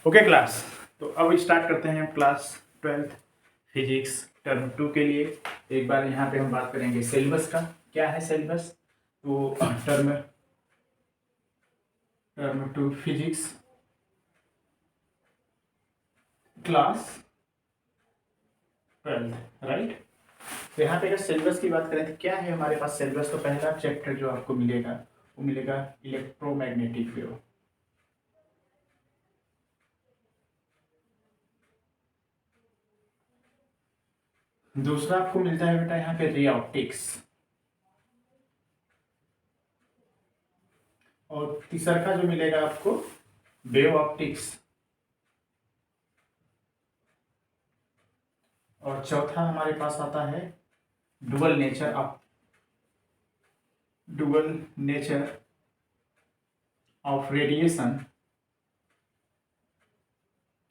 Okay class, तो अब start करते हैं क्लास 12th फिजिक्स टर्म 2 के लिए। एक बार यहाँ पे हम बात करेंगे सिलेबस का। क्या है सिलेबस? तो term 2 physics class 12th, right. तो यहाँ पे अगर सिलेबस की बात करें तो क्या है हमारे पास सिलेबस? तो पहला चैप्टर जो आपको मिलेगा वो मिलेगा इलेक्ट्रोमैग्नेटिक वेव। दूसरा आपको मिलता है बेटा यहाँ पे रे ऑप्टिक्स, और तीसरा का जो मिलेगा आपको वेव ऑप्टिक्स, और चौथा हमारे पास आता है dual nature of radiation,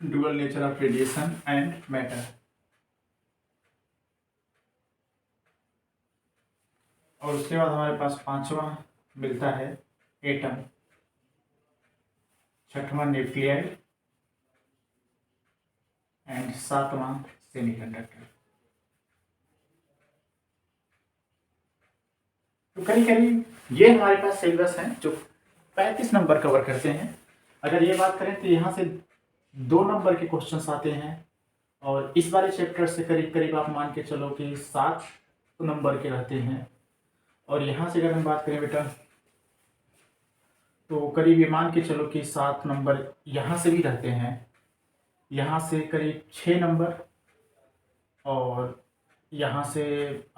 dual nature of radiation and matter. और उसके बाद हमारे पास पांचवा मिलता है एटम, छठवां न्यूक्लियर एंड सातवां सेमीकंडक्टर। तो करीब करीब ये हमारे पास सिलेबस है जो 35 नंबर कवर करते हैं। अगर ये बात करें तो यहाँ से 2 नंबर के क्वेश्चंस आते हैं, और इस वाले चैप्टर से करीब करीब आप मान के चलो कि 7 नंबर के रहते हैं। और यहाँ से अगर हम बात करें बेटा तो करीब ये मान के चलो कि 7 नंबर यहाँ से भी रहते हैं, यहाँ से करीब 6 नंबर, और यहाँ से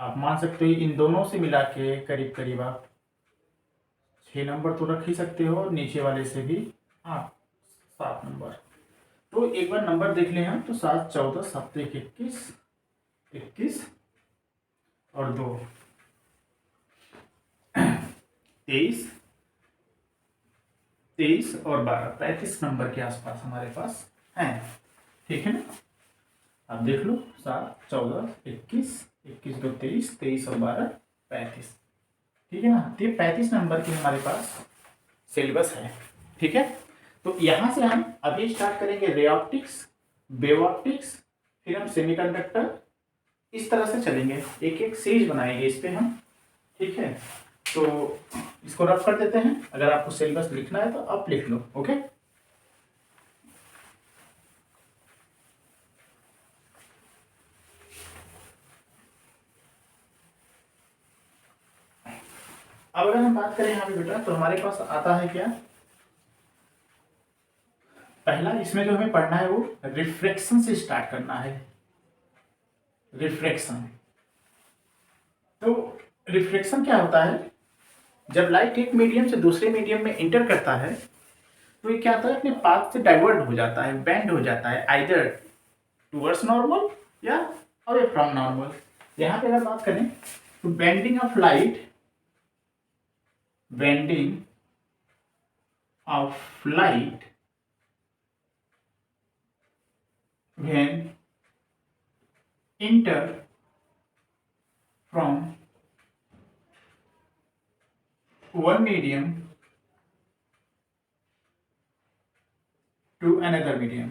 आप मान सकते हो इन दोनों से मिला के करीब करीब आप 6 नंबर तो रख ही सकते हो, और नीचे वाले से भी आप 7 नंबर। तो एक बार नंबर देख लें हम, तो 7 14 7 21 21 और 2 23 और 12 35 नंबर के आसपास हमारे पास हैं, ठीक है ना। आप देख लो 7 14 21 21 2 23 23 और 12 35, ठीक है ना। तो ये 35 नंबर की हमारे पास सिलेबस है, ठीक है। तो यहाँ से हम अभी स्टार्ट करेंगे रे ऑप्टिक्स, वेव ऑप्टिक्स, फिर हम सेमीकंडक्टर, इस तरह से चलेंगे, एक एक सीरीज बनाएंगे इस पे हम, ठीक है। तो इसको रफ कर देते हैं। अगर आपको सिलेबस लिखना है तो आप लिख लो, ओके। अब अगर हम बात करें यहाँ पे बेटा तो हमारे पास आता है क्या, पहला इसमें जो हमें पढ़ना है वो रिफ्रैक्शन से स्टार्ट करना है। रिफ्रैक्शन, तो रिफ्रैक्शन क्या होता है? जब लाइट एक मीडियम से दूसरे मीडियम में इंटर करता है तो ये क्या होता है, अपने पाथ से डाइवर्ट हो जाता है, बेंड हो जाता है, आइदर टुवर्ड्स नॉर्मल या अवे फ्रॉम नॉर्मल। यहाँ पे अगर बात करें तो bending of light when enter from one medium to another medium,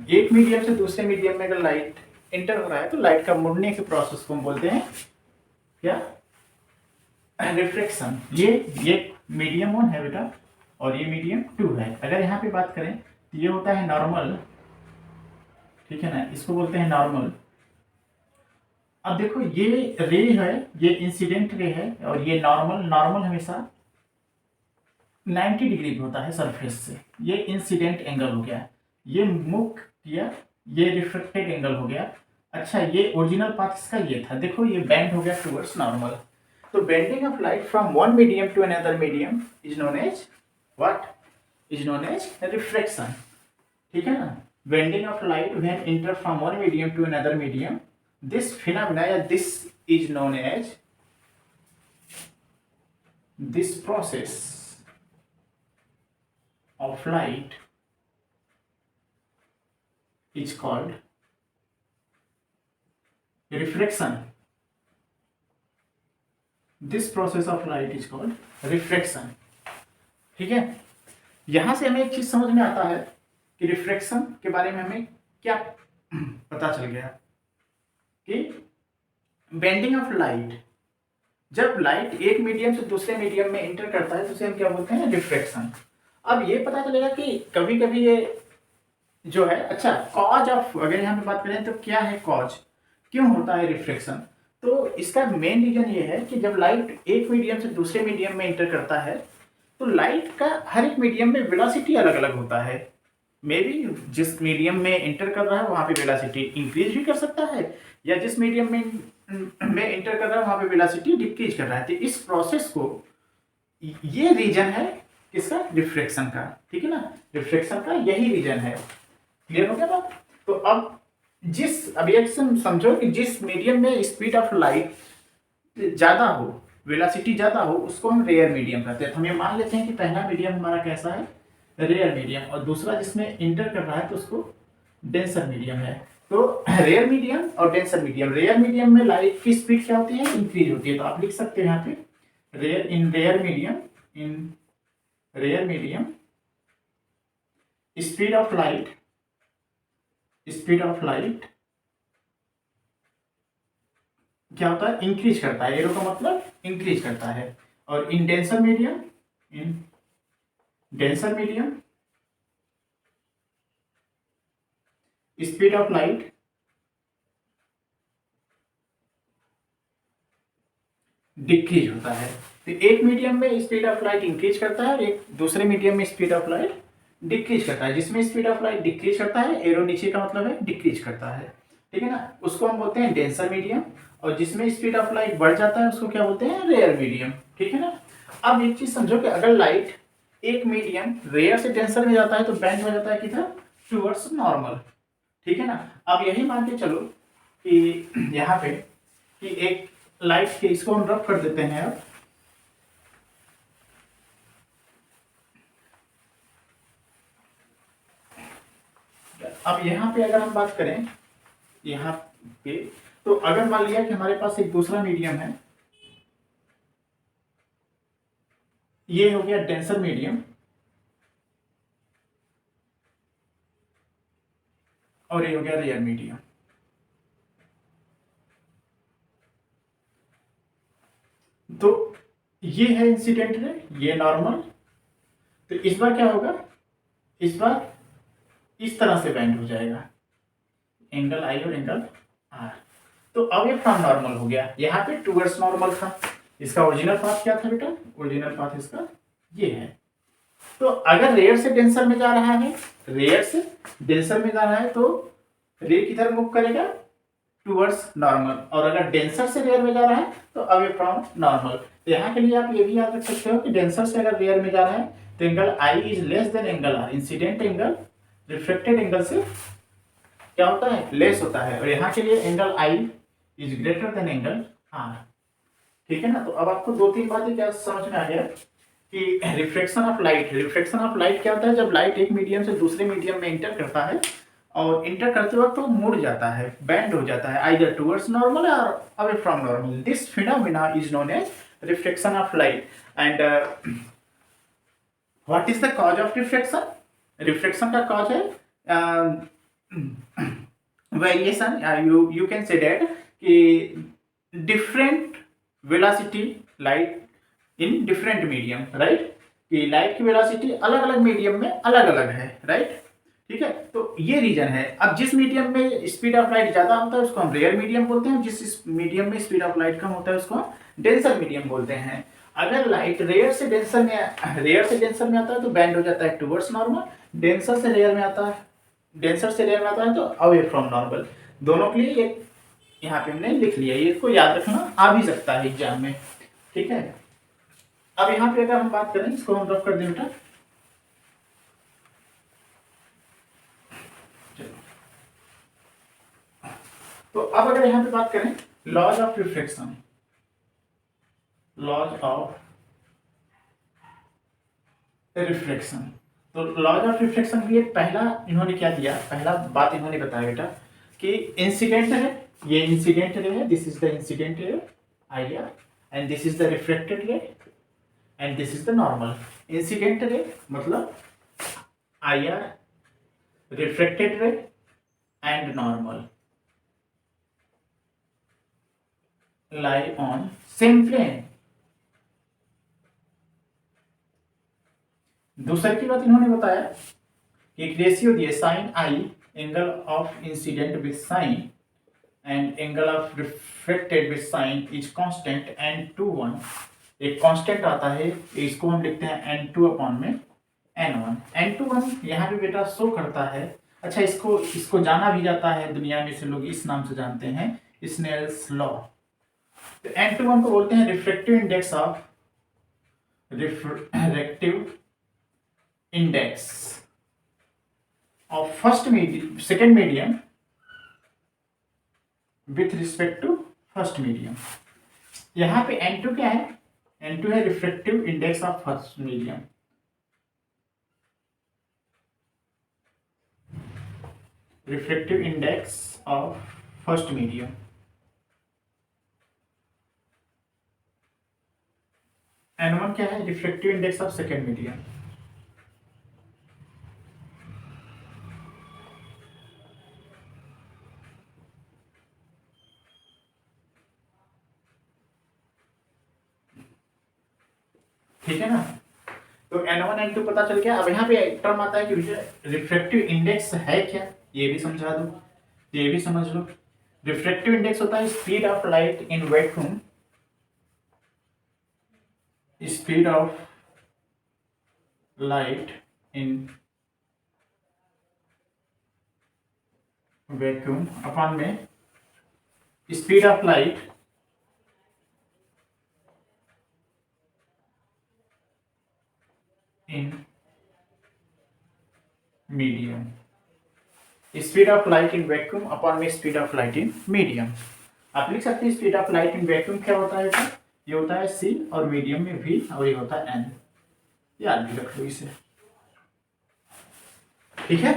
एक मीडियम से दूसरे मीडियम में अगर लाइट इंटर हो रहा है तो लाइट का मुड़ने के प्रोसेस को हम बोलते हैं क्या, रिफ्रैक्शन। ये मीडियम 1 है बेटा और ये मीडियम 2 है। अगर यहाँ पे बात करें तो ये होता है नॉर्मल, ठीक है ना, इसको बोलते हैं नॉर्मल। अब देखो ये रे है, ये इंसिडेंट रे है, और ये नॉर्मल हमेशा 90 डिग्री होता है सरफेस से। ये इंसिडेंट एंगल हो गया, ये मूव किया, ये रिफ्लेक्टेड एंगल हो गया। अच्छा, ये ओरिजिनल पाथ इसका ये था, देखो ये बेंड हो गया टुवर्ड्स नॉर्मल। तो bending of light from one medium to another medium is known as what? Is known as refraction, ठीक है ना। Bending of light when enter from one medium to another medium, this phenomena, this is known as, this process of light is called refraction. This process of light is called refraction. ठीक है, यहां से हमें एक चीज समझ में आता है कि रिफ्रैक्शन के बारे में हमें क्या पता चल गया कि बेंडिंग ऑफ लाइट, जब लाइट एक मीडियम से दूसरे मीडियम में इंटर करता है तो उसे हम क्या बोलते हैं, रिफ्रैक्शन। अब ये पता चलेगा कि कभी कभी ये जो है, अच्छा कॉज ऑफ, अगर यहाँ पे बात करें तो क्या है कॉज, क्यों होता है रिफ्लेक्शन, तो इसका मेन रीजन ये है कि जब लाइट एक मीडियम से दूसरे मीडियम में इंटर करता है तो लाइट का हर एक मीडियम में वेलोसिटी अलग अलग होता है। मे बी जिस मीडियम में इंटर कर रहा है वहां पे वेलोसिटी इंक्रीज भी कर सकता है, या जिस मीडियम में इंटर कर रहा है वहां पे वेलोसिटी डिक्रीज कर रहा है। तो इस प्रोसेस को, ये रीजन है किसका, रिफ्लेक्शन का, ठीक है ना, रिफ्लेक्शन का यही रीजन है। क्लियर हो गया बात। तो अब अब ये समझो कि जिस मीडियम में स्पीड ऑफ लाइट ज्यादा हो, वेलोसिटी ज्यादा हो, उसको हम रेयर मीडियम कहते हैं। तो हम ये मान लेते हैं कि पहला मीडियम हमारा कैसा है, रेयर मीडियम, और दूसरा जिसमें इंटर कर रहा है तो उसको डेंसर मीडियम है। तो रेयर मीडियम और डेंसर मीडियम, रेयर मीडियम में लाइट की स्पीड क्या होती है, इंक्रीज होती है। तो आप लिख सकते हो यहाँ पे rare medium speed of light क्या होता है, इंक्रीज करता है। एरो का मतलब इंक्रीज करता है। और in denser medium speed of light decrease होता है। तो एक मीडियम में स्पीड ऑफ लाइट इंक्रीज करता है और एक दूसरे मीडियम में स्पीड ऑफ लाइट डिक्रीज करता है। जिसमें स्पीड ऑफ लाइट डिक्रीज करता है, एरो नीचे का मतलब है डिक्रीज करता है, ठीक है ना, उसको हम बोलते हैं डेंसर मीडियम। और जिसमें स्पीड ऑफ लाइट बढ़ जाता है उसको क्या बोलते हैं, रेयर मीडियम, ठीक है ना। अब एक चीज समझो कि अगर लाइट एक मीडियम रेयर से डेंसर में जाता है तो बेंड हो जाता है किधर, टूवर्ड्स नॉर्मल, ठीक है ना। अब यही मान के चलो कि यहाँ पे कि एक लाइट के, इसको हम रब कर देते हैं। अब यहाँ पे अगर हम बात करें यहाँ पे, तो अगर मान लिया कि हमारे पास एक दूसरा मीडियम है, ये हो गया डेंसर मीडियम और ये हो गया रेयर मीडियम। तो ये है इंसिडेंट रे, ये नॉर्मल। तो इस बार क्या होगा, इस बार इस तरह से बेंड हो जाएगा, एंगल आई और एंगल आर। तो अब ये फ्रॉम नॉर्मल हो गया, यहाँ पे टूवर्ड्स नॉर्मल था। इसका ओरिजिनल पाथ क्या था बेटा, ओरिजिनल पाथ इसका ये है। तो अगर रेयर से डेंसर में जा रहा है, रेयर से डेंसर में जा रहा है, तो रे किधर मूव करेगा, टूवर्ड्स नॉर्मल। और अगर डेंसर से रेयर में जा रहा है तो अवे फ्रॉम नॉर्मल। तो यहाँ के लिए आप ये भी याद रख सकते हो कि डेंसर से अगर रेयर में जा रहा है तो angle I is less than angle R. Incident angle reflected angle से क्या होता है, लेस होता है। और यहाँ के लिए angle I is greater than angle R, ठीक है ना। तो अब आपको दो तीन बातें क्या समझ में आ गया कि रिफ्लेक्शन ऑफ लाइट क्या होता है, जब लाइट एक मीडियम से दूसरे मीडियम में इंटर करता है और इंटर करते वक्त वो मुड़ जाता है, बेंड हो जाता है, either towards normal or away from normal. This phenomena is known as reflection of light. And what is the cause of reflection, reflection का कॉज है variation, you can say that कि different velocity light in different medium, right, कि light की velocity अलग अलग medium में अलग अलग है, राइट, ठीक है। तो ये रीजन है। अब जिस मीडियम में स्पीड ऑफ लाइट ज्यादा होता है उसको हम रेयर मीडियम बोलते हैं, जिस मीडियम में स्पीड ऑफ लाइट कम होता है उसको हम डेंसर मीडियम बोलते हैं। अगर लाइट रेयर से डेंसर में आता है तो बेंड हो जाता है टुवर्ड्स नॉर्मल, डेंसर से रेयर में आता है तो अवे फ्रॉम नॉर्मल। दोनों के लिए एक यहाँ पे हमने लिख लिया, ये इसको याद रखना आ भी सकता है एग्जाम में, ठीक है। अब यहाँ पे अगर हम बात करें, इसको हम ड्रॉप कर दें बेटा, तो अब अगर यहां पे बात करें लॉज ऑफ रिफ्लेक्शन, तो लॉज ऑफ रिफ्लेक्शन के लिए पहला इन्होंने क्या दिया, पहला बात इन्होंने बताया बेटा कि इंसिडेंट है, ये इंसिडेंट रे है, this is the incident ray idea, and this is the reflected ray, and this is the normal. Incident ray मतलब IR, reflected ray and normal lie on same plane। दूसरे की बात इन्होंने बताया कि एक रेशियो दिए sine I, angle of incident with sine and angle of reflected with sine is constant n2 1। एक कांस्टेंट आता है, इसको हम लिखते हैं n2 अपॉन में n1। n2 1 यहाँ पे बेटा शो करता है। अच्छा, इसको जाना भी जाता है, दुनिया में से लोग इस नाम से जानते हैं, स्नेल्स लॉ। तो n2 1 को बोलते हैं refractive index of first medium, second medium with respect to first medium. यहां पे n2 क्या है? n2 है refractive index of first medium. Refractive index of first medium. n1 क्या है? Refractive index of second medium. ठीक है ना? तो n1 n2 पता चल गया। अब यहाँ पे टर्म आता है कि रिफ्रैक्टिव इंडेक्स है क्या, ये भी समझा दो, ये भी समझ लो। रिफ्रैक्टिव इंडेक्स होता है speed of light in vacuum, speed of light in vacuum upon में speed of light in medium. Speed of light in vacuum upon में speed of light in medium. आप लिख सकते हैं speed of light in vacuum क्या होता है? ये होता है c और मीडियम में v और ये होता है n। याद भी रख लो इसे। ठीक है,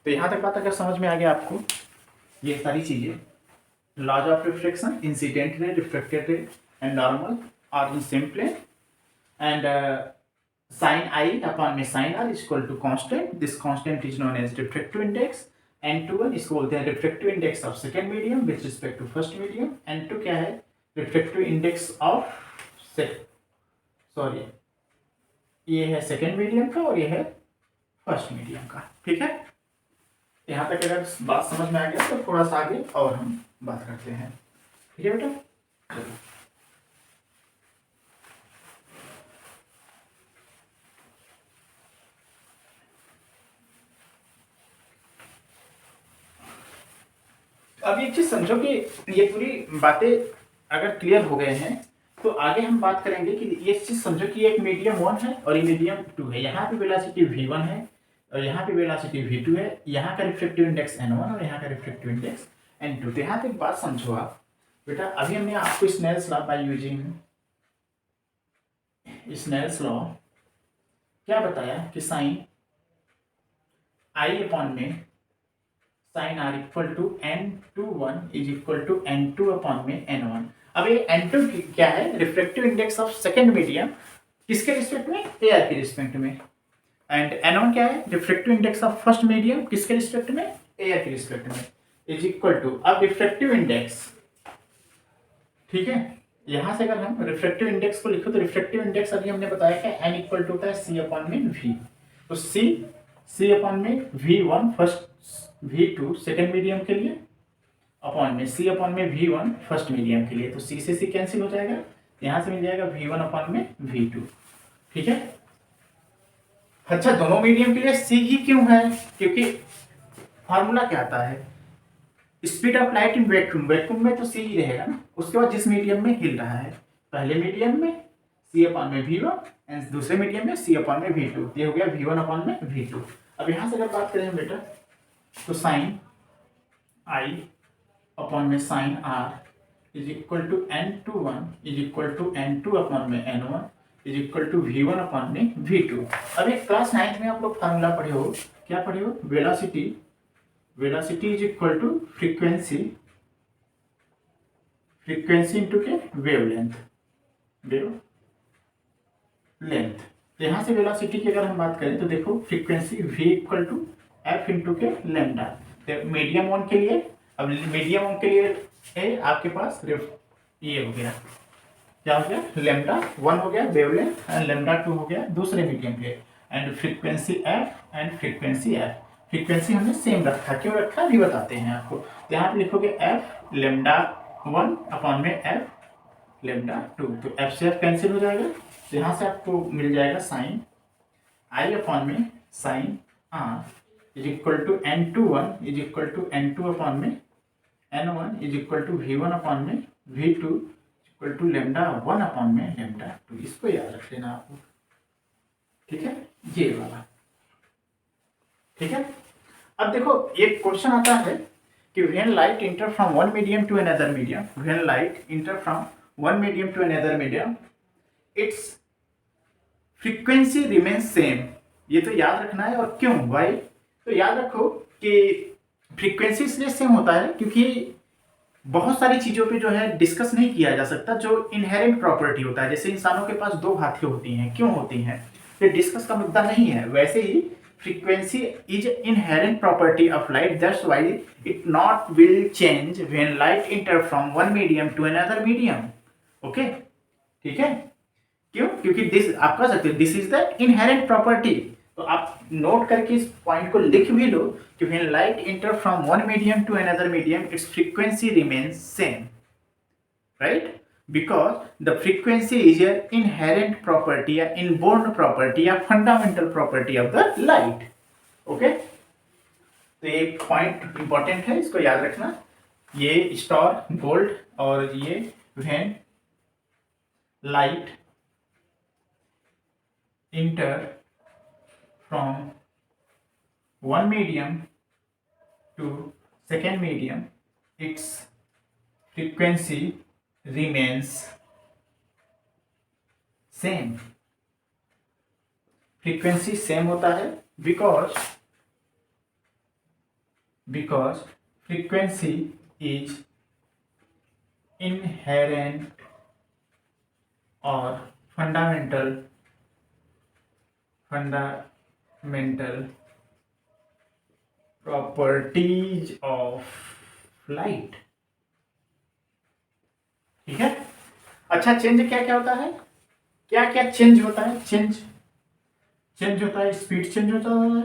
तो यहां तक बात अगर समझ में आ गया आपको, ये सारी चीजें, laws of reflection, incident ray, reflected ray and normal are in same plane and sin I upon में sin R is equal to constant. This constant is known as refractive index. n2 इसको बोलते हैं refractive index of second medium with respect to first medium. n2 क्या है? refractive index of sorry, ये है second medium का और ये है फर्स्ट मीडियम का। ठीक है, यहाँ तक अगर बात समझ में आ गया तो थोड़ा सा आगे और हम बात करते हैं। ठीक है बेटा, चलो। अब एक चीज समझो कि ये पूरी बातें अगर क्लियर हो गए हैं तो आगे हम बात करेंगे कि ये चीज समझो कि एक मीडियम 1 है और ये मीडियम 2 है। यहाँ पे वेलोसिटी v1 है और यहाँ पे वेलोसिटी v2 है। यहाँ का रिफ्लेक्टिव इंडेक्स n1 और यहाँ का रिफ्लेक्टिव इंडेक्स n2। तो यहाँ पे एक बात समझो आप बेटा, अभी हमने आपको Snell's law by using Snell's law क्या बताया कि साइन आई अपॉन में sine r equal to n2 1 is equal to n2 upon में n1। अब ये n2 क्या है? Reflective index of second medium, किसके रिस्पेक्ट में? AR के रिस्पेक्ट में। एंड n1 क्या है? Reflective index of first medium, किसके रिस्पेक्ट में? AR के रिस्पेक्ट में, इज इक्वल टू, अब रिफ्लेक्टिव इंडेक्स, ठीक है, यहां से अगर हम रिफ्लेक्टिव इंडेक्स को लिखो तो रिफ्लेक्टिव इंडेक्स अभी हमने बताया कि n इक्वल टू होता है c अपॉन में v। तो c अपॉन में v1 first, v2 second medium के लिए अपॉन में c अपॉन में v1 फर्स्ट मीडियम के लिए। तो c से c कैंसिल हो जाएगा, यहां से मिल जाएगा v1 अपॉन में v2। ठीक है, अच्छा दोनों मीडियम के लिए c ही क्यों है? क्योंकि फॉर्मूला क्या आता है? Speed of light in vacuum, vacuum में तो c ही रहेगा ना। उसके बाद जिस मीडियम में हिल रहा है, पहले मीडियम में c अपॉन में v1 एंड दूसरे मीडियम में c अपॉन में v2। ये हो गया v1 अपॉन में v2। अब यहां से अगर बात करें बेटा तो साइन i अपॉन में sine r is equal to n2 1 is equal to n2 upon में n1 is equal to v1 upon में v2। अब एक क्लास 9 में आप लोग फार्मूला पढ़े हो, क्या पढ़े हो? Velocity is equal to frequency into के वेवलेंथ, लेंथ। तो यहाँ से वेलोसिटी की अगर हम बात करें तो देखो frequency v equal to F into के लेमडा। तो मीडियम वन के लिए, अब मीडियम वन के लिए है आपके पास ये हो गया, क्या हो गया, लेमडा वन हो गया वेवलेंथ एंड लेमडा टू हो गया दूसरे मीडियम के, and frequency F and frequency F. Frequency हमने सेम रखा, क्यों रखा अभी बताते हैं आपको। तो यहाँ पे लिखोगे एफ लेमडा वन अपॉन में एफ लेमडा टू, तो एफ से एफ कैंसिल हो जाएगा, तो यहाँ से आपको मिल जाएगा साइन आई अपॉन में sine are is equal to n two one is equal to n two upon में n one is equal to v one upon में v two equal to lambda one upon में lambda two. इसको याद रख लेना आपको, ठीक है, ये वाला, ठीक है। अब देखो एक क्वेश्चन आता है कि when light enter from one medium to another medium, when light enter from one medium to another medium its frequency remains same. ये तो याद रखना है, और क्यों भाई, तो याद रखो कि फ्रीक्वेंसी इसलिए सेम होता है क्योंकि बहुत सारी चीज़ों पे जो है डिस्कस नहीं किया जा सकता, जो इनहेरेंट प्रॉपर्टी होता है। जैसे इंसानों के पास दो हाथें होती हैं, क्यों होती हैं, ये डिस्कस का मुद्दा नहीं है। वैसे ही frequency is inherent property of light, that's why it not will change when light enter from one medium to another medium. Okay, ठीक है, क्यों, क्योंकि दिस आप कह सकते हो this is the inherent property. तो आप नोट करके इस पॉइंट को लिख भी लो कि when light enter from one medium to another medium its frequency remains same, right, because the frequency is a inherent property या इनबोर्न प्रॉपर्टी या fundamental property of the light. Okay, तो ये पॉइंट इंपॉर्टेंट है, इसको याद रखना। ये star gold और ये when light inter from one medium to second medium its frequency remains same। frequency same होता है because frequency is inherent or fundamental properties of light, ठीक है। अच्छा, चेंज क्या क्या होता है, क्या क्या चेंज होता है, चेंज होता है, स्पीड चेंज होता है,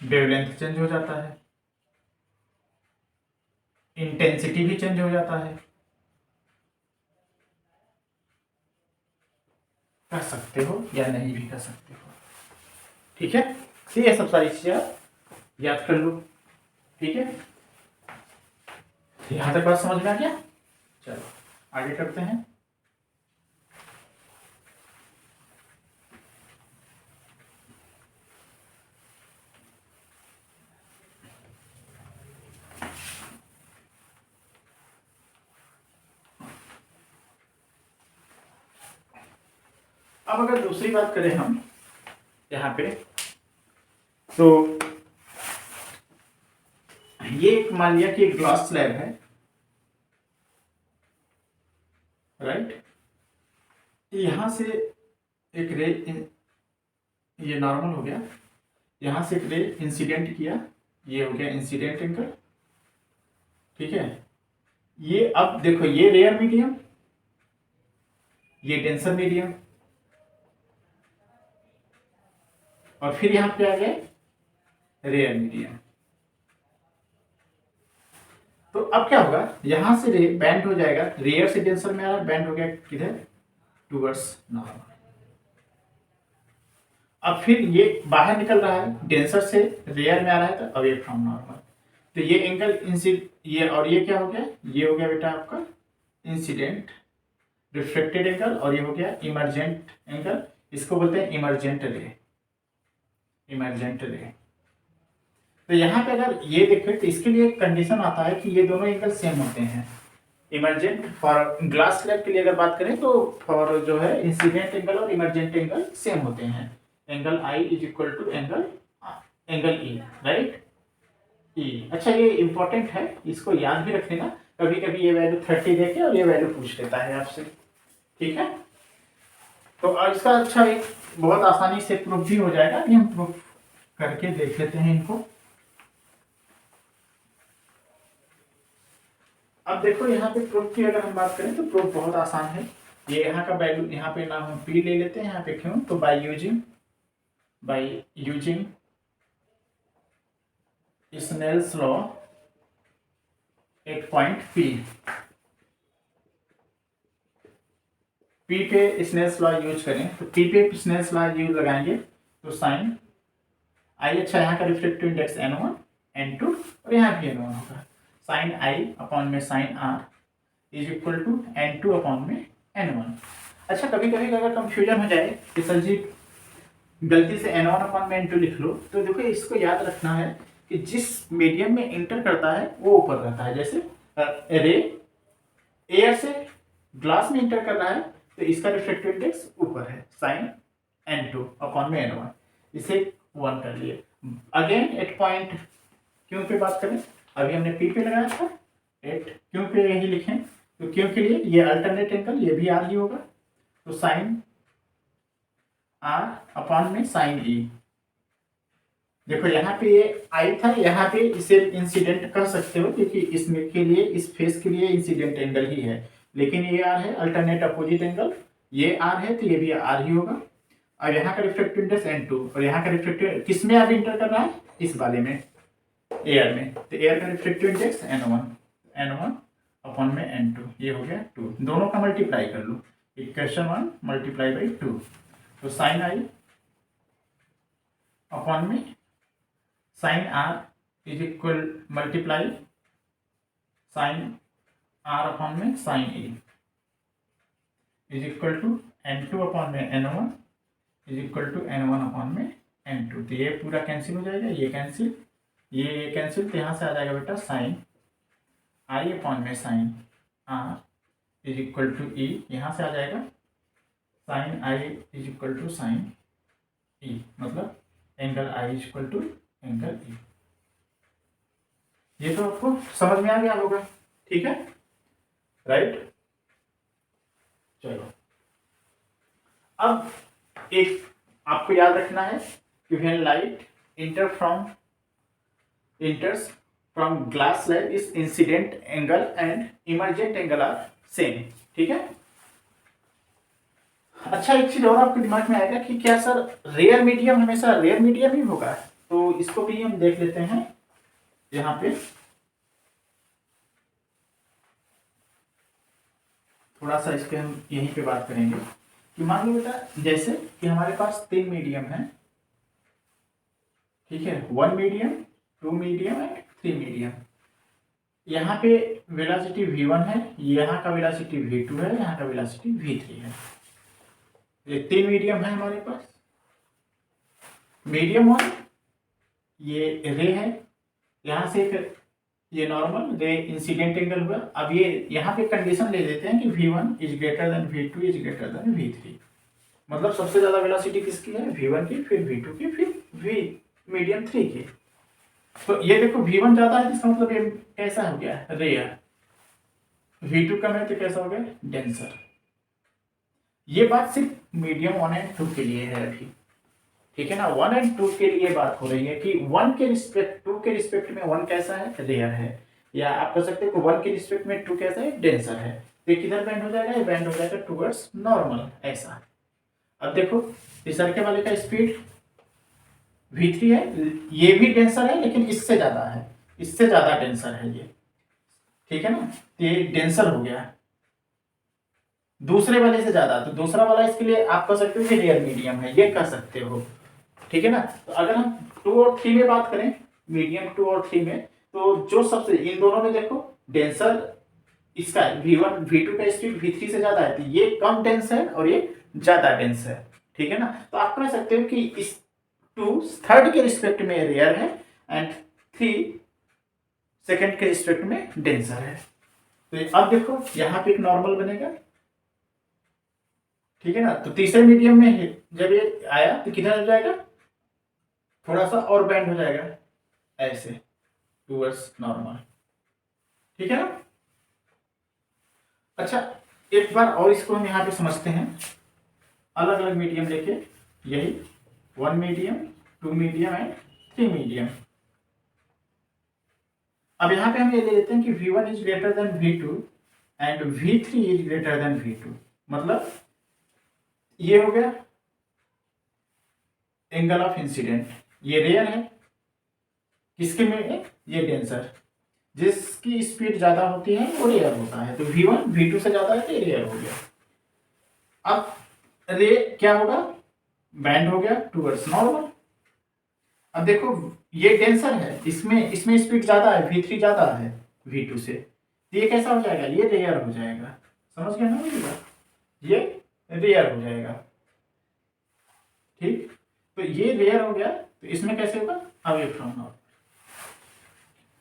वेवलेंथ चेंज हो जाता है, इंटेंसिटी भी चेंज हो जाता है, कर सकते हो या नहीं भी कर सकते हो, ठीक है। तो ये सब सारी चीजें आप याद कर लो, ठीक है। यहां तक बात समझ में आ गया, चलो आगे करते हैं। अब अगर दूसरी बात करें हम यहाँ पे, तो ये एक मान लिया कि एक ग्लास स्लैब है, राइट। यहां से एक रे, ये नॉर्मल हो गया, यहां से एक रे इंसिडेंट किया, ये हो गया इंसिडेंट एंगल, ठीक है। ये अब देखो ये रेयर मीडियम, ये डेंसर मीडियम, और फिर यहां पे आ गए रेयर मीडियम। तो अब क्या होगा, यहां से रे बैंड हो जाएगा, रेयर से डेंसर में आ रहा है, बैंड हो गया किधर, टूवर्ड्स नॉर्मल। अब फिर ये बाहर निकल रहा है, डेंसर से रेयर में आ रहा है, तो अवे फ्रॉम नॉर्मल। तो ये एंगल ये और ये क्या हो गया, ये हो गया बेटा आपका इंसिडेंट रिफ्लेक्टेड एंगल, और ये हो गया इमर्जेंट एंगल, इसको बोलते हैं इमर्जेंट रे, इमर्जेंट रे। तो यहाँ पे अगर ये देखें तो इसके लिए कंडीशन आता है कि ये दोनों एंगल सेम होते हैं। इमर्जेंट फॉर ग्लास स्लैब के लिए अगर बात करें तो फॉर जो है इंसिडेंट एंगल और इमर्जेंट एंगल सेम होते हैं। Angle I is equal to angle e, right, e. अच्छा, ये इंपॉर्टेंट है, इसको याद भी रख लेना, कभी कभी ये वैल्यू 30 देके और ये वैल्यू पूछ लेता है आपसे, ठीक है। तो इसका अच्छा एक बहुत आसानी से प्रूफ भी हो जाएगा कि हम प्रूफ करके देख लेते हैं इनको। अब देखो यहाँ पे प्रूफ की अगर हम बात करें तो प्रूफ बहुत आसान है। ये यहाँ का वैल्यू यहाँ पे नाम हम पी ले लेते हैं, यहाँ पे क्यों, तो by using Snell's law at point P पे स्नेल्स लॉ यूज करें, तो पी पे स्नेल्स लॉ यूज लगाएंगे तो साइन आई, अच्छा यहाँ का रिफ्लेक्टिव इंडेक्स n1 n2 और यहाँ भी n1 होगा, साइन आई अपॉन में sine are is equal to n2 upon में n1। अच्छा कभी कभी अगर कंफ्यूजन हो जाए कि सर जी गलती से n1 अपॉन में n2 लिख लो, तो देखो इसको याद रखना है कि जिस मीडियम में इंटर करता है वो ऊपर रहता है। जैसे रे एयर से ग्लास में इंटर कर रहा है तो इसका रिफ्लेक्टिव इंडेक्स ऊपर है, साइन n2 अपॉन में n1, इसे 1 कर लिए। अगेन एट पॉइंट क्यों पे बात करें, अभी हमने पी पे लगाया था, एट क्यों पे यही लिखें, तो क्यों के लिए ये अल्टरनेट एंगल, ये भी आर ही होगा, तो साइन आर अपॉन में साइन ई। देखो यहाँ पे ये आई था, यहाँ पे इसे इंसिडेंट कह सकते हो क्योंकि इसमें के लिए इस फेस के लिए इंसिडेंट एंगल ही है, लेकिन ये आर है अल्टरनेट अपोजिट एंगल, ये आर है तो ये भी आर ही होगा। और यहाँ का रिफ्लेक्टिव इंडेक्स n2 और यहाँ का रिफ्लेक्टिव किस में अब इंटर कर रहा है, इस वाले में, एयर में, तो एयर का रिफ्लेक्टिव इंडेक्स n1 अपॉन में n2, ये हो गया 2, दोनों का मल्टीप्लाई कर लो, इक्वेशन 1 मल्टीप्लाई बाई 2, तो साइन आई अपॉन में sine are is equal multiply sine r upon में sine a is equal to n2 upon में n1 is equal to n1 upon में n2, तो ये पूरा कैंसिल हो जाएगा, ये कैंसिल, ये कैंसिल, तो यहाँ से आ जाएगा बेटा साइन आई अपॉन में sine are is equal to e, यहाँ से आ जाएगा sine I is equal to sine e, मतलब angle I is equal to angle e. ये तो आपको समझ में आ गया होगा, ठीक है, राइट। चलो अब एक आपको याद रखना है कि when light enters from glass slab is incident angle and emergent angle are same, ठीक है। अच्छा एक चीज और आपके दिमाग में आएगा कि क्या सर रेयर मीडियम हमेशा रेयर मीडियम ही होगा, तो इसको भी हम देख लेते हैं। यहाँ पे थोड़ा सा इस पे हम यहीं पे बात करेंगे कि मान लो बेटा जैसे कि हमारे पास 3 मीडियम है, ठीक है, 1 मीडियम, 2 मीडियम एंड 3 मीडियम। यहाँ पे वेलोसिटी v1 है, यहाँ का वेलोसिटी v2 है, यहाँ का वेलोसिटी v3 है। ये 3 मीडियम है हमारे पास। मीडियम 1 ये रे है, यहाँ से फिर ये नॉर्मल रे इंसिडेंट एंगल हुआ। अब ये यहाँ पे कंडीशन ले देते हैं कि v1 is greater then v2 is greater then v3, मतलब सबसे ज्यादा वेलोसिटी किसकी है, v1 की, फिर v2 की, फिर v मीडियम 3 की। तो ये देखो v1 ज्यादा है, इसका मतलब ये कैसा हो गया, रेयर, v2 कम है तो कैसा हो गया, डेंसर। ये बात सिर्फ मीडियम 1 एंड 2 के लिए है अभी, ठीक है ना, 1 एंड 2 के लिए बात हो रही है कि 1 के रिस्पेक्ट 2 के रिस्पेक्ट में 1 कैसा है, रेयर है, या आप कह सकते हो कि 1 के रिस्पेक्ट में 2 कैसा है, डेंसर है। तो किधर बैंड हो जाएगा, ये बैंड हो जाएगा टुवर्ड्स नॉर्मल, ऐसा। अब देखो इस सर्कल वाले का स्पीड v3 है, ये भी डेंसर है लेकिन इससे ज्यादा है, इससे ज्यादा डेंसर है ये, ठीक है ना, तो ये डेंसर हो गया दूसरे वाले से ज्यादा, तो दूसरा वाला इसके लिए आप कह सकते हो कि रेयर मीडियम है, ये कह सकते हो, ठीक है ना। तो अगर हम 2 और 3 में बात करें, मीडियम 2 और 3 में, तो जो सबसे इन दोनों में देखो डेंसर इसका v1 v2 का स्पीड v3 से ज्यादा है, तो ये कम डेंस है और ये ज्यादा डेंस है, ठीक है ना। तो आप कह सकते हो कि इस 2 थर्ड के रिस्पेक्ट में रेयर है एंड 3 सेकंड के रिस्पेक्ट में डेंसर है। तो अब देखो यहाँ पे एक नॉर्मल बनेगा, ठीक है ना। तो तीसरे मीडियम में जब ये आया तो किधर हो जाएगा, थोड़ा सा और बैंड हो जाएगा ऐसे टूवर्ड्स नॉर्मल, ठीक है ना। अच्छा एक बार और इसको हम यहाँ पे समझते हैं। अलग अलग मीडियम लेके, यही 1 मीडियम, 2 मीडियम एंड 3 मीडियम। अब यहाँ पे हम ये ले लेते हैं कि V1 is greater then V2 and V3 is greater then V2। मतलब ये हो गया एंगल ऑफ इंसिडेंट, ये रेयर है, किसके में, ये डेंसर, जिसकी स्पीड ज्यादा होती है वो रेयर होता है। तो V1 V2 से ज्यादा है तो रेयर हो गया। अब रे क्या होगा, बैंड हो गया टूवर्ड्स नॉर्मल। अब देखो ये डेंसर है, इसमें स्पीड ज्यादा है, V3 ज्यादा है V2 से, तो ये कैसा हो जाएगा, ये रेयर हो जाएगा। समझ गया ना मेरी बात, ये रेयर हो जाएगा। ठीक, तो ये रेयर हो गया, तो इसमें कैसे होगा, अवे फ्रॉम नॉर्मल।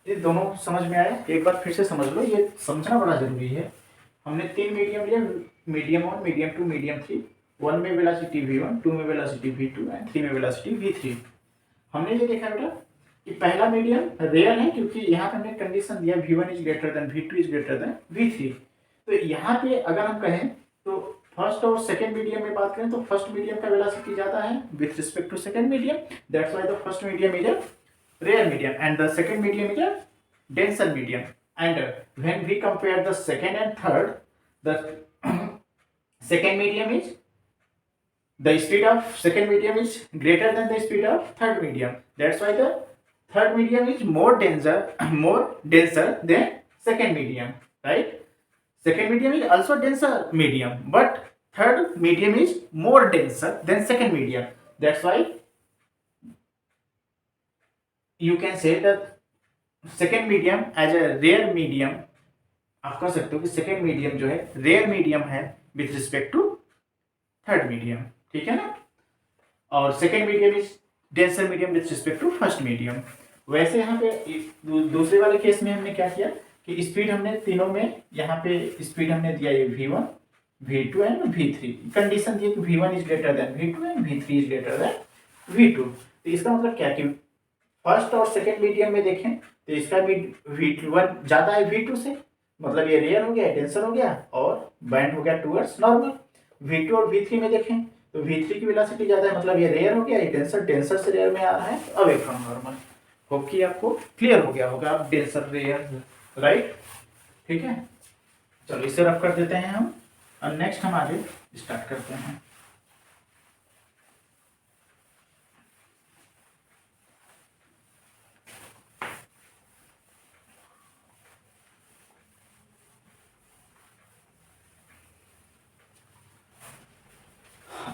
ये दोनों समझ में आया, एक बार फिर से समझ लो, ये समझना बड़ा जरूरी है। हमने 3 मीडियम लिया, मीडियम 1, मीडियम 2, मीडियम 3। 1 में वेलोसिटी V1, 2 में वेलोसिटी V2 एंड 3 में वेलोसिटी V3। हमने ये देखा बेटा कि पहला मीडियम रेयर है, क्योंकि यहाँ पे हमने कंडीशन दिया V1 is greater then V2 is greater then V3। तो यहाँ पे अगर हम कहें तो फर्स्ट और सेकेंड मीडियम में बात करें तो फर्स्ट मीडियम का वेलोसिटी ज्यादा है with respect to second medium, that's why the first medium is a rare medium and the second medium is a denser medium. And when we compare the second and third, the second medium is, the speed of second medium is greater than the speed of third medium. That's why the third medium is more denser than second medium, right? Second medium is also denser medium, but third medium is more denser than second medium. That's why you can say that second medium as a rare medium, आप कह सकते हो कि second medium जो है rare medium है with respect to third medium, ठीक है ना। और second medium is denser medium with respect to first medium. वैसे यहाँ पे दूसरे वाले केस में हमने क्या किया कि स्पीड हमने तीनों में, यहाँ पे स्पीड हमने दिया ये V1, V2 and V3। Condition दी कि V1 is greater then V2 and V3 is greater then V2। तो इसका मतलब क्या कि फर्स्ट और सेकेंड मीडियम में देखें तो इसका V1 ज्यादा है V2 से, मतलब ये रेयर हो गया, डेंसर हो गया और बैंड हो गया टूवर्ड्स नॉर्मल। V2 और V3 में देखें तो V3 की वेलोसिटी ज्यादा है, मतलब ये रेयर हो गया, ये डेंसर से रेयर में आ रहा है, अवे फ्रॉम नॉर्मल। होप कि आपको क्लियर हो गया होगा, आप डेंसर रेयर, राइट, ठीक है। चलो इसे रफ कर देते हैं हम, और नेक्स्ट हम आगे स्टार्ट करते हैं।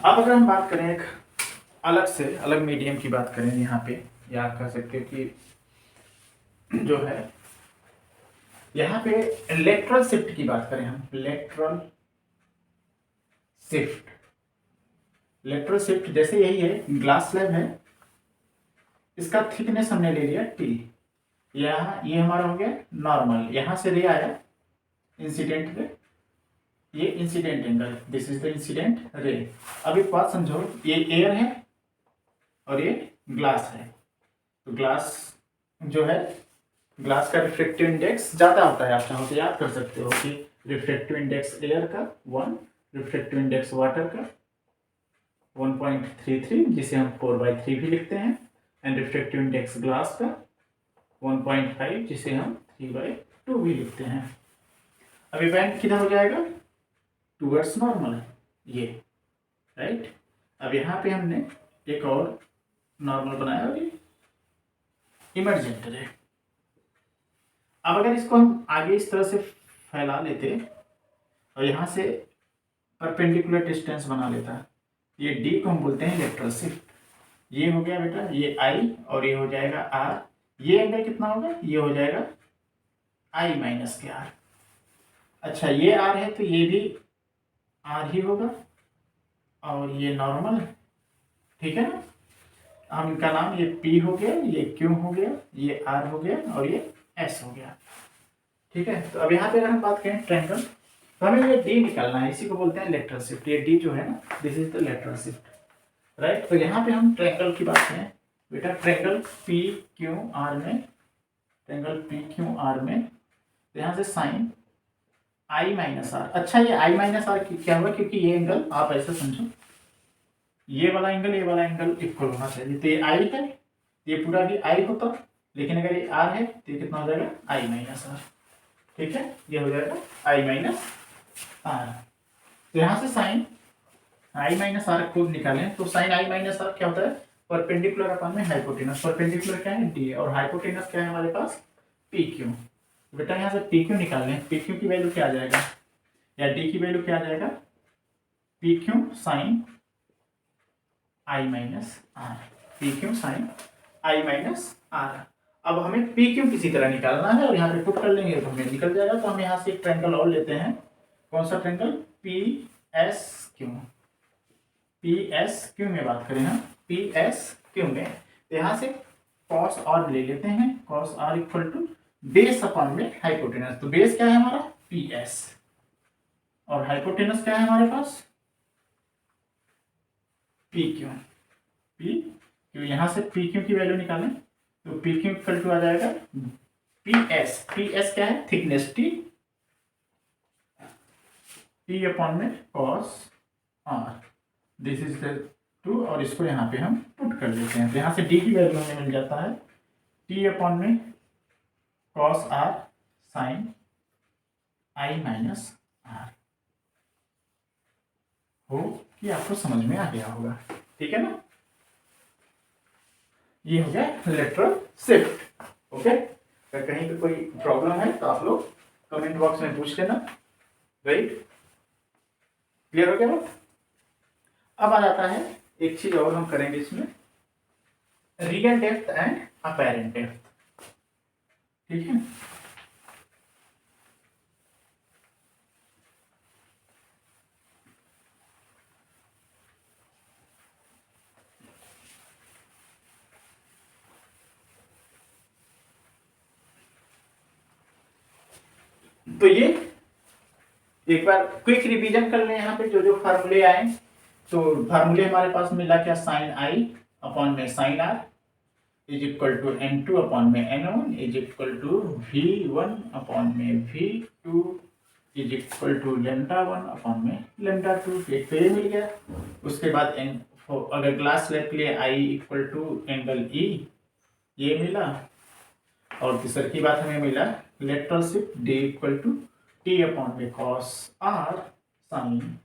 अब अगर हम बात करें एक अलग मीडियम की बात करें यहाँ पे, या आप कह सकते हो कि जो है यहाँ पे लेटरल शिफ्ट की बात करें हम, लेटरल शिफ्ट जैसे यही है, ग्लास स्लैब है, इसका थिकनेस हमने ले लिया T, यहाँ ये हमारा हो गया नॉर्मल, यहाँ से रे आया इंसिडेंट रे, ये incident angle, this is the incident ray. अब एक बात समझो, ये एयर है और ये ग्लास है, तो ग्लास जो है, ग्लास का रिफ्रैक्टिव इंडेक्स ज्यादा होता है, आप चाहो तो याद कर सकते हो कि रिफ्रैक्टिव इंडेक्स एयर का 1, रिफ्रैक्टिव इंडेक्स वाटर का 1.33, जिसे हम 4/3 भी लिखते हैं, एंड रिफ्रैक्टिव इंडेक्स ग्लास का 1.5, जिसे हम 3/2 भी लिखते हैं। अभी बैंड किधर हो जाएगा, टूवर्ड्स नॉर्मल, ये, राइट। अब यहाँ पे हमने एक और नॉर्मल बनाया और ये इमरजेंट है। अब अगर इसको हम आगे इस तरह से फैला लेते और यहाँ से परपेंडिकुलर डिस्टेंस बना लेता, ये D को हम बोलते हैं लेटरल शिफ्ट। ये हो गया बेटा, ये I और ये हो जाएगा R। ये एंगल कितना होगा, ये हो जाएगा I माइनस के R। अच्छा ये R है तो ये भी R ही होगा, और ये नॉर्मल, ठीक है ना। हम इनका नाम, ये P हो गया, ये Q हो गया, ये R हो गया और ये S हो गया, ठीक है। तो अब यहाँ पे अगर हम बात करें ट्रायंगल, तो हमें ये D निकालना है, इसी को बोलते हैं लेटरल शिफ्ट। ये D जो है ना, this is the lateral shift, right. तो यहाँ पे हम ट्रायंगल की बात करें बेटा, ट्रायंगल PQR में, ट्रायंगल PQR में, तो यहाँ से साइन I माइनस आर। अच्छा ये I माइनस आर क्या हुआ, क्योंकि ये एंगल आप ऐसा समझो ये वाला एंगल इक्वल होना चाहिए। तो ये आई है, ये पूरा भी आई होता, लेकिन अगर ये आर है तो ये कितना हो जाएगा आई माइनस आर। ठीक है, ये हो जाएगा आई माइनस आर। तो यहाँ से साइन आई माइनस आर को निकालें तो साइन आई माइनस आर क्या होता है, परपेंडिकुलर अपन में हाइपोटेनस। परपेंडिकुलर क्या है डी, और हाइपोटेनस क्या है हमारे पास पी क्यू। बेटा यहाँ से पी क्यू निकाल लें, पी क्यू की वैल्यू क्या आ जाएगा, या डी की वैल्यू क्या आ जाएगा, पी क्यू साइन आई minus R, P Q sine आई माइनस आर। अब हमें पी क्यू किसी तरह निकालना है और यहाँ पे पुट कर लेंगे तो हमें निकल जाएगा। तो हम यहाँ से एक ट्रायंगल और लेते हैं, कौन सा triangle, P S Q. P S Q में बात करें हम, पी एस क्यू में, तो यहाँ से कॉस आर ले लेते हैं, cos R equal to base upon में हाइपोटेनस। तो बेस क्या है हमारा पी एस, और हाइपोटेनस क्या है हमारे पास पी क्यू। पी क्यू, यहाँ से पी क्यू की वैल्यू निकालें तो पी क्यू इक्वल टू आ जाएगा पी एस। पी एस क्या है थिकनेस टी, टी अपॉन में cos R, this is the two, और इसको यहाँ पे हम पुट कर देते हैं। तो यहाँ से डी की वैल्यू हमें मिल जाता है टी अपॉन में cos are sine I minus R. हो कि आपको समझ में आ गया होगा, ठीक है ना। ये हो गया लेटरल शिफ्ट। ओके, अगर कहीं पे कोई प्रॉब्लम है तो आप लोग कमेंट बॉक्स में पूछ लेना। राइट, क्लियर हो गया बात। अब आ जाता है एक चीज और हम करेंगे इसमें, real depth and apparent depth. ठीक है, तो ये एक बार क्विक रिवीजन कर लें यहाँ पे जो जो फार्मूले आए। तो फार्मूले हमारे पास मिला क्या, साइन आई अपॉन में sine are is equal to n2 upon में n1 is equal to v1 upon में v2 is equal to λ1 upon में λ2। एक तो ये मिल गया। उसके बाद अगर ग्लास स्लैब के लिए i equal to angle e, ये मिला। और तीसरी की बात हमें मिला lateral shift d equal to t upon में cos are sine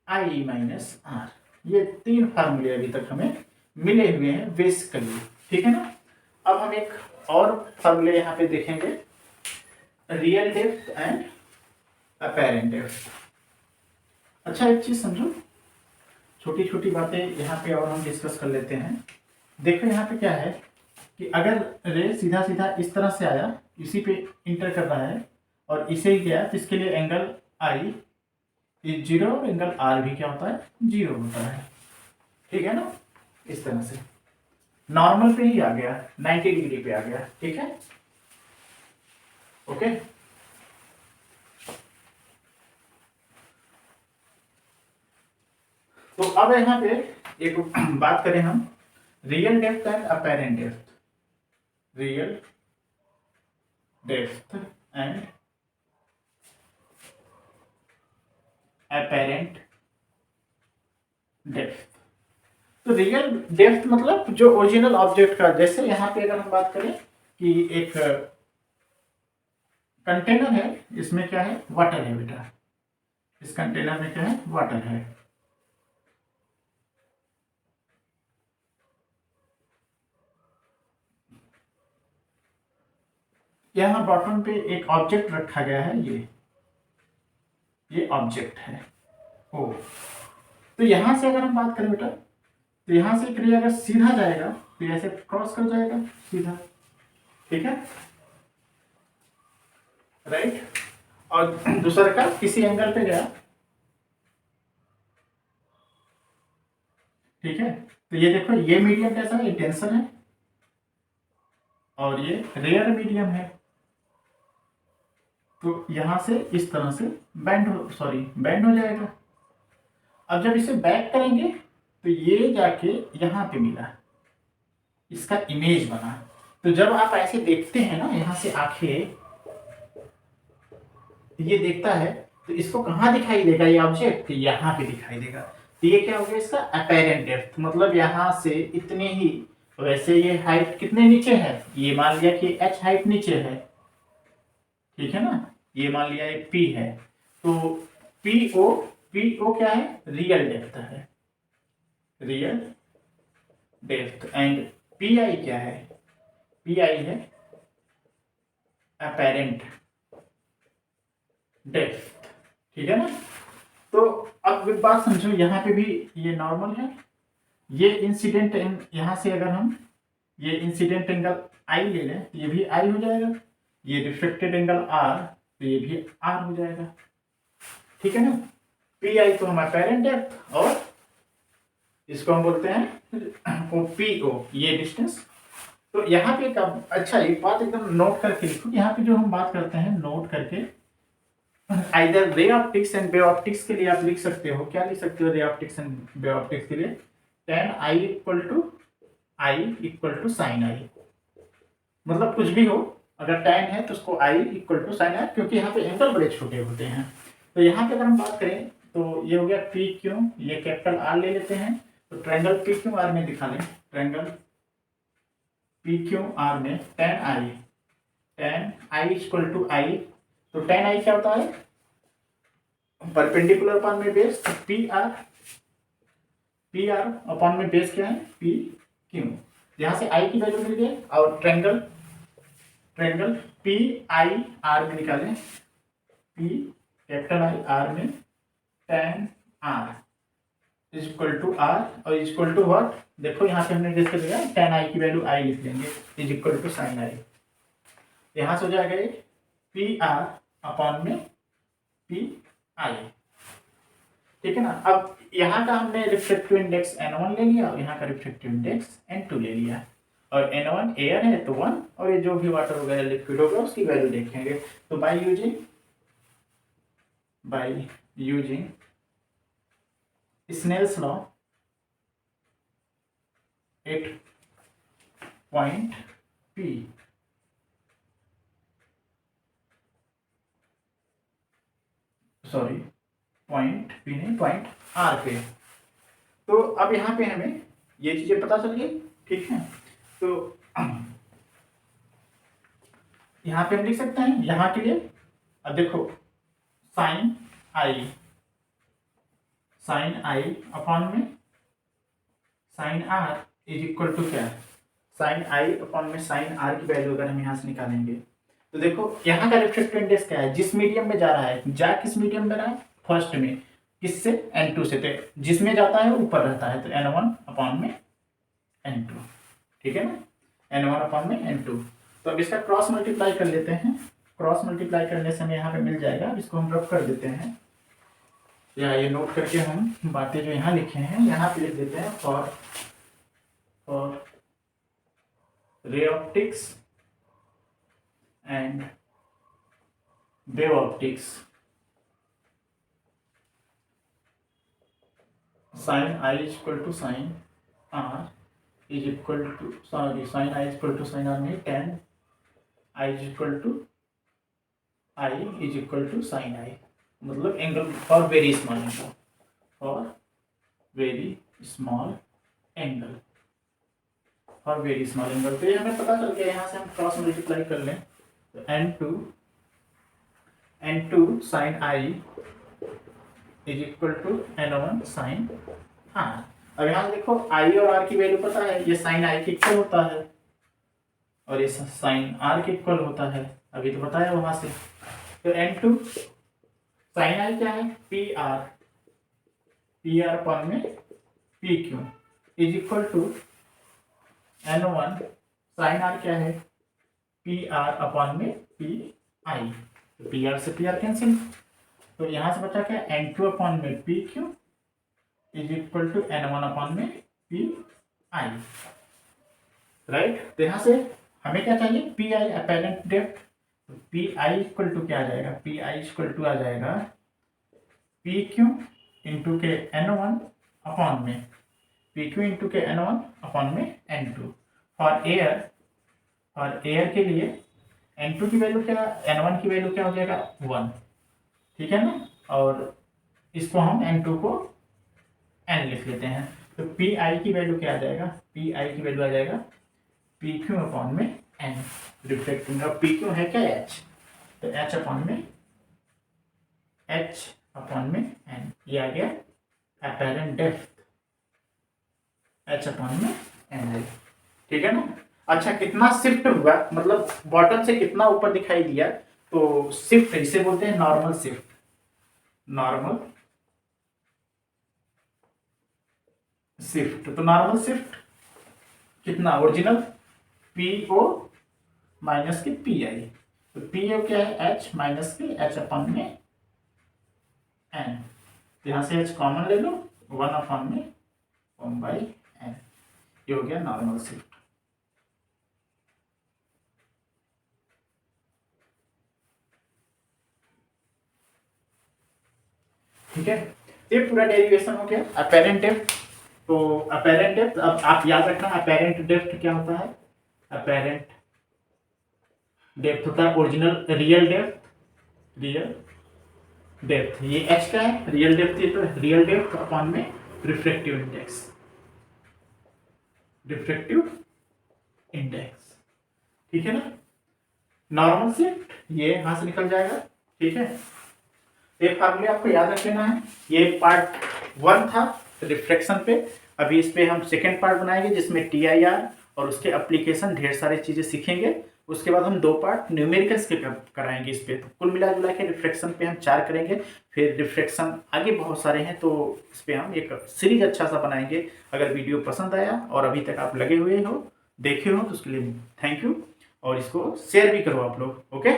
I minus r. ये तीन फार्मूले अभी तक हमें मिले हुए हैं बेसिकली, ठीक है ना। अब हम एक और फार्मूले यहाँ पे देखेंगे, real depth and apparent depth. अच्छा, एक चीज समझो, छोटी छोटी बातें यहाँ पे और हम डिस्कस कर लेते हैं। देखो यहाँ पे क्या है कि अगर रे सीधा सीधा इस तरह से आया, इसी पे इंटर कर रहा है और इसे ही गया, तो इसके लिए एंगल आई इज जीरो और एंगल आर भी क्या होता है जीरो होता है। ठीक है ना, इस तरह से नॉर्मल पे ही आ गया, 90 डिग्री पे आ गया। ठीक है, ओके। तो अब यहाँ पे एक बात करें हम, real depth and apparent depth. Real depth and apparent depth. तो रियल डेप्थ मतलब जो ओरिजिनल ऑब्जेक्ट का, जैसे यहाँ पे अगर हम बात करें कि एक कंटेनर है, इसमें क्या है वाटर है बेटा, इस कंटेनर में क्या है वाटर है। यहाँ बॉटम पे एक ऑब्जेक्ट रखा गया है, ये ऑब्जेक्ट है ओ। तो यहां से अगर हम बात करें बेटा, तो यहां से क्रिया अगर सीधा जाएगा तो ऐसे क्रॉस कर जाएगा सीधा। ठीक है, राइट। और दूसरा का किसी एंगल पे गया, ठीक है। तो ये देखो, ये मीडियम कैसा है, ये टेंशन है और ये रेयर मीडियम है। तो यहां से इस तरह से बैंड हो जाएगा। अब जब इसे बैक करेंगे तो ये जाके यहां पे मिला, इसका इमेज बना। तो जब आप ऐसे देखते हैं ना, यहां से आंखें ये देखता है, तो इसको कहां दिखाई देगा ये ऑब्जेक्ट, यहां पे दिखाई देगा। तो ये क्या हो गया इसका अपेरेंट डेप्थ, मतलब यहाँ से इतने ही, वैसे ये हाइट कितने नीचे है, ये मान लिया कि h हाइट नीचे है, ठीक है ना, ये मान लिया एक p है, तो पी ओ क्या है, रियल डेप्थ है, real depth, and P I क्या है, पी आई है अपेरेंट डेप्थ, ठीक है ना। तो अब एक बात समझो, यहाँ पे भी ये नॉर्मल है, ये इंसिडेंट यहाँ से अगर हम ये इंसिडेंट एंगल आई ले लें तो ये भी आई हो जाएगा, ये रिफ्लेक्टेड एंगल आर तो ये भी आर हो जाएगा, ठीक है ना। पी आई तो हमारा अपेरेंट डेप्थ, और इसको हम बोलते हैं ओ पी ओ, ये डिस्टेंस। तो यहाँ पे एक अच्छा एक बात एकदम नोट करके लिखो, यहाँ पे जो हम बात करते हैं नोट करके, आइदर रे ऑप्टिक्स एंड वेव ऑप्टिक्स के लिए आप लिख सकते हो, क्या लिख सकते हो रे ऑप्टिक्स एंड वेव ऑप्टिक्स के लिए, tan i equal to sine i, मतलब कुछ भी हो, अगर tan है तो उसको i इक्वल टू साइन आई, क्योंकि यहाँ पे एंगल बड़े छोटे होते हैं। तो यहाँ पे अगर हम बात करें तो ये हो गया पी क्यू, ये कैपिटल आर ले लेते हैं, तो ट्रायंगल पी क्यू आर में दिखा लें, ट्रायंगल पी क्यू आर में tan i इक्वल टू आई, तो tan i क्या होता है, परपेंडिकुलर अपॉन में बेस, पी आर अपॉन में बेस क्या है, पी क्यू, यहाँ से आई की वैल्यू मिल गई, और ट्रायंगल पी आई आर में निकालें, पी कैपिटल आई आर में tan R is equal to R, और इज इक्वल टू व्हाट, देखो यहाँ पे हमने डिस्कस किया tan आई की वैल्यू आई लिख लेंगे, इज इक्वल टू साइन आई, यहाँ से हो जाएगा ये पी आर अपॉन में पी आई, ठीक है ना। अब यहाँ का हमने रिफ्लेक्टिव इंडेक्स n1 ले लिया, और यहाँ का रिफ्लेक्टिव इंडेक्स n2 ले लिया, और n1 एयर है तो 1, और ये जो भी वाटर वगैरह लिक्विड होगा उसकी वैल्यू देखेंगे। तो by using Snell's law at point P, sorry point P नहीं, पॉइंट R पे, तो अब यहाँ पे हमें ये चीजें पता चल गई, ठीक है। तो यहाँ पे हम लिख सकते हैं यहाँ के लिए, अब देखो साइन आई अपॉन में sine are is equal to क्या, साइन आई अपॉन में साइन आर की वैल्यू अगर हम यहाँ से निकालेंगे, तो देखो यहाँ का रिफ्लेक्टिव इंडेक्स क्या है, जिस मीडियम में जा रहा है, किस मीडियम में रहा है, फर्स्ट में, किससे, n2 से, तो जिसमें जाता है ऊपर रहता है, तो n1 अपॉन में n2, ठीक है ना, n1 अपॉन में n2। तो अब इसका क्रॉस मल्टीप्लाई कर लेते हैं, क्रॉस मल्टीप्लाई करने से हमें यहाँ पे मिल जाएगा, इसको हम रब कर देते हैं, या ये नोट करके हम बातें जो यहाँ लिखे हैं यहाँ पे लिख देते हैं, for ray optics and wave optics, sine i equal to sine are is equal to, sorry sine i equal to sine r नहीं, tan i equal to i is equal to sine i, मतलब angle for very small angle, for very small angle, for very small angle. तो ये हमें पता चल गया, यहाँ से हम क्रॉस मल्टीप्लाई कर लें, तो n2 sine I is equal to n1 sine R. अब यहाँ देखो आई और आर की वैल्यू पता है, ये साइन आई के इक्वल होता है और ये साइन आर के इक्वल होता है, अभी तो बताया वहां से। तो n2 साइन आई क्या है, पी आर अपॉन में P Q is equal to n1 sine R क्या है, पी आर अपॉन में पी आई, तो पी आर से पी आर कैंसिल, तो यहां से बचा क्या, n2 अपॉन में P Q is equal to n1 upon में पी आई, राइट। तो यहां से हमें क्या चाहिए, पी आई अपेरेंट डेप्थ, तो पी आई इक्वल टू क्या आ जाएगा, पी आई इक्वल टू आ जाएगा पी क्यू इंटू के n1 अपॉन में पी क्यू इंटू के n1 अपॉन में n2। फॉर एयर के लिए n2 की वैल्यू क्या, n1 की वैल्यू क्या हो जाएगा 1, ठीक है ना, और इसको हम n2 को एन लिख लेते हैं। तो पी आई की वैल्यू क्या आ जाएगा, पी आई की वैल्यू आ जाएगा पी क्यू अपॉन में एन। रिफ्लेक्टिंग का पी क्यू है क्या, एच, तो एच अपॉन में एन, ये आ गया अपैरेंट डेप्थ, एच अपॉन में एन है। ठीक है ना। अच्छा कितना शिफ्ट हुआ, मतलब बॉटम से कितना ऊपर दिखाई दिया, तो शिफ्ट इसे बोलते हैं नॉर्मल शिफ्ट। नॉर्मल शिफ्ट, तो नॉर्मल शिफ्ट कितना, ओरिजिनल पी ओ माइनस के पी आई, तो पी ओ क्या है, एच माइनस के एच अपॉन में एन, यहां से एच कॉमन ले लो, वन अपॉन में वन बाई एन, ये हो गया नॉर्मल शिफ्ट। ठीक है, ये पूरा डेरिवेशन हो गया अपेरेंट डेप्थ। तो अपेरेंट डेप्थ, अब आप याद रखना अपेरेंट डेप्थ क्या होता है, अपेरेंट डेप्थ होता है original real depth, real depth, ये एच का है, रियल डेप्थ ये, तो रियल डेप्थ अपॉन में रिफ्रैक्टिव इंडेक्स, रिफ्रैक्टिव इंडेक्स। ठीक है ना। नॉर्मल शिफ्ट ये यहां से निकल जाएगा। ठीक है, ये फार्मूले आपको याद रख लेना है। ये पार्ट 1 था रिफ्लेक्शन पे, अभी इस पे हम सेकेंड पार्ट बनाएंगे जिसमें टीआईआर और उसके एप्लीकेशन ढेर सारी चीजें सीखेंगे। उसके बाद हम 2 पार्ट न्यूमेरिकल्स के कराएंगे इस पे, तो कुल मिला जुला के रिफ्लेक्शन पे हम 4 करेंगे। फिर रिफ्लेक्शन आगे बहुत सारे हैं, तो इस पे हम एक सीरीज अच्छा सा बनाएंगे। अगर वीडियो पसंद आया और अभी तक आप लगे हुए हो, देखे हो, तो उसके लिए थैंक यू, और इसको शेयर भी करो आप लोग। ओके।